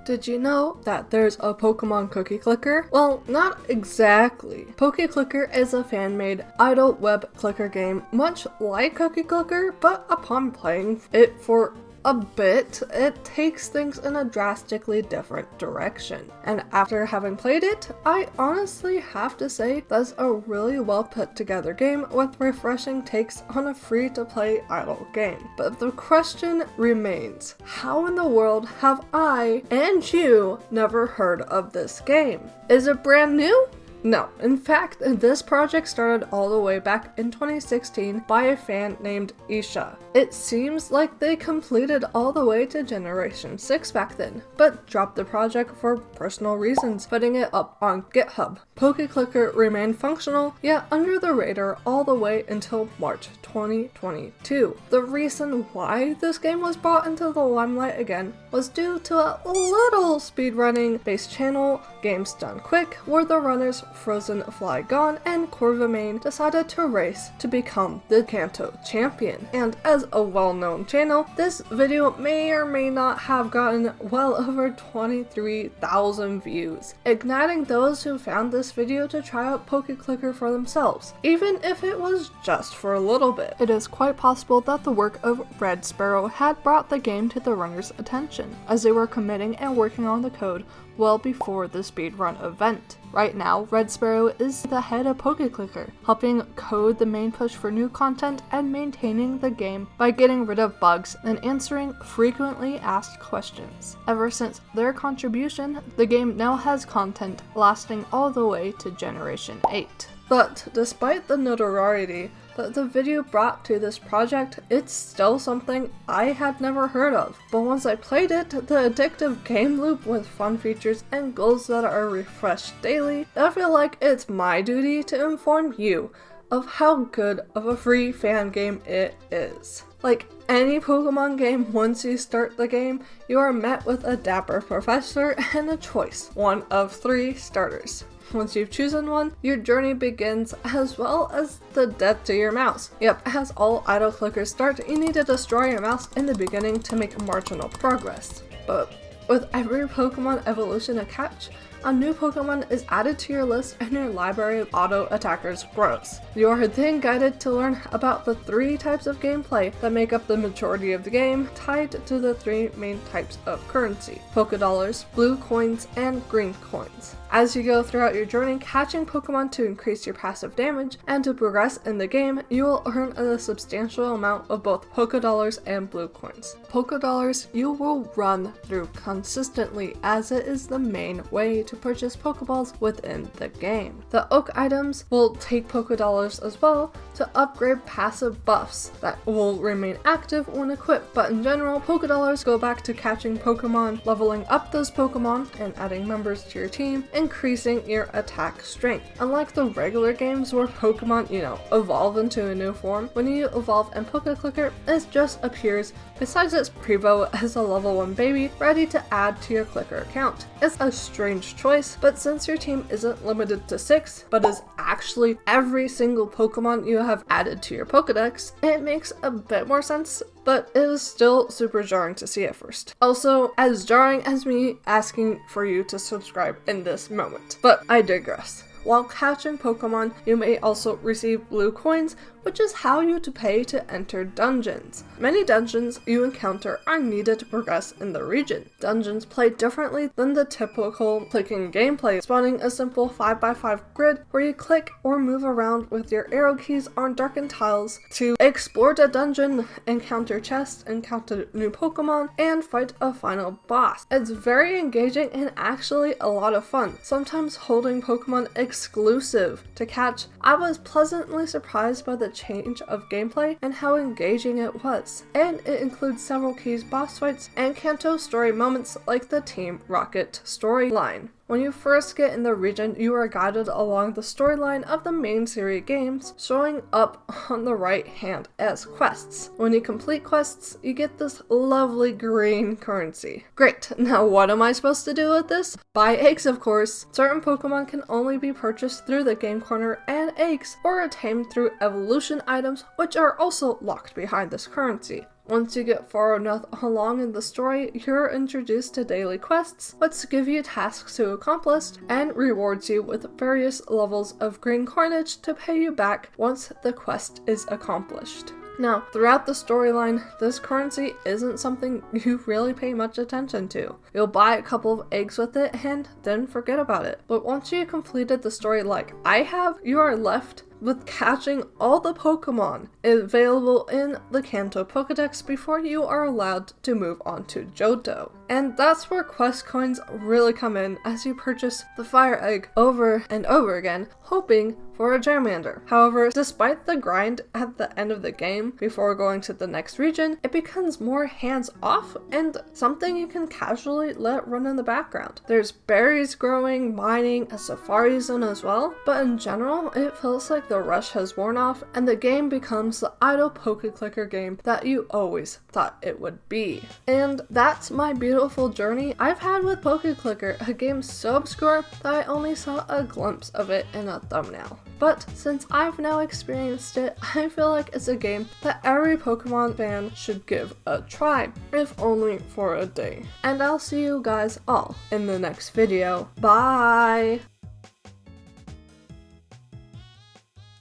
Did you know that there's a Pokemon cookie clicker? Well, not exactly. Pokeclicker is a fan-made idle web clicker game much like Cookie Clicker, but upon playing it for a bit, it takes things in a drastically different direction. And after having played it, I honestly have to say that's a really well put together game with refreshing takes on a free to play idle game. But the question remains, how in the world have I and you never heard of this game? Is it brand new? No, in fact, this project started all the way back in 2016 by a fan named Isha. It seems like they completed all the way to Generation 6 back then, but dropped the project for personal reasons, putting it up on GitHub. Pokeclicker remained functional, yet under the radar all the way until March 2022. The reason why this game was brought into the limelight again was due to a little speedrunning based channel, Games Done Quick, where the runners Frozen Fly Gone and Corvamain decided to race to become the Kanto champion. And as a well-known channel, this video may or may not have gotten well over 23,000 views, igniting those who found this video to try out Pokeclicker for themselves, even if it was just for a little bit. It is quite possible that the work of Red Sparrow had brought the game to the runners' attention, as they were committing and working on the code well before the speedrun event. Right now, Red Sparrow is the head of Pokeclicker, helping code the main push for new content and maintaining the game by getting rid of bugs and answering frequently asked questions. Ever since their contribution, the game now has content lasting all the way to Generation 8. But despite the notoriety that the video brought to this project, it's still something I had never heard of. But once I played it, the addictive game loop with fun features and goals that are refreshed daily, I feel like it's my duty to inform you of how good of a free fan game it is. Like any Pokemon game, once you start the game, you are met with a dapper professor and a choice, one of 3 starters. Once you've chosen one, your journey begins, as well as the death to your mouse. Yep, as all idle clickers start, you need to destroy your mouse in the beginning to make marginal progress. But with every Pokemon evolution a catch, a new Pokemon is added to your list and your library of auto attackers grows. You are then guided to learn about the 3 types of gameplay that make up the majority of the game, tied to the 3 main types of currency: Pokédollars, blue coins, and green coins. As you go throughout your journey, catching Pokemon to increase your passive damage, and to progress in the game, you will earn a substantial amount of both Pokédollars and blue coins. Pokédollars you will run through consistently, as it is the main way to purchase Pokeballs within the game. The Oak items will take Pokédollars as well to upgrade passive buffs that will remain active when equipped, but in general, Pokédollars go back to catching Pokemon, leveling up those Pokemon, and adding members to your team, increasing your attack strength. Unlike the regular games where Pokemon, evolve into a new form, when you evolve in Pokeclicker, it just appears besides its Prevo as a level 1 baby ready to add to your Clicker account. It's a strange choice, but since your team isn't limited to 6, but is actually every single Pokemon you have added to your Pokedex, it makes a bit more sense, but it was still super jarring to see at first. Also, as jarring as me asking for you to subscribe in this moment. But I digress. While catching Pokemon, you may also receive blue coins, which is how you pay to enter dungeons. Many dungeons you encounter are needed to progress in the region. Dungeons play differently than the typical clicking gameplay, spawning a simple 5x5 grid where you click or move around with your arrow keys on darkened tiles to explore the dungeon, encounter chests, encounter new Pokemon, and fight a final boss. It's very engaging and actually a lot of fun, sometimes holding Pokemon exclusive to catch. I was pleasantly surprised by the change of gameplay and how engaging it was, and it includes several key boss fights and Kanto story moments like the Team Rocket storyline. When you first get in the region, you are guided along the storyline of the main series games, showing up on the right hand as quests. When you complete quests, you get this lovely green currency. Great, now what am I supposed to do with this? Buy eggs, of course. Certain Pokemon can only be purchased through the game corner and eggs, or attained through evolution items, which are also locked behind this currency. Once you get far enough along in the story, you're introduced to daily quests, which give you tasks to accomplish and rewards you with various levels of green coinage to pay you back once the quest is accomplished. Now, throughout the storyline, this currency isn't something you really pay much attention to. You'll buy a couple of eggs with it and then forget about it. But once you completed the story like I have, you are left with catching all the Pokemon available in the Kanto Pokedex before you are allowed to move on to Johto. And that's where quest coins really come in, as you purchase the fire egg over and over again, hoping for a Charmander. However, despite the grind at the end of the game before going to the next region, it becomes more hands-off and something you can casually let run in the background. There's berries growing, mining, a safari zone as well, but in general, it feels like the rush has worn off and the game becomes the idle Pokeclicker game that you always thought it would be. And that's my beautiful journey I've had with Pokeclicker, a game so obscure that I only saw a glimpse of it in a thumbnail. But since I've now experienced it, I feel like it's a game that every Pokemon fan should give a try, if only for a day. And I'll see you guys all in the next video. Bye!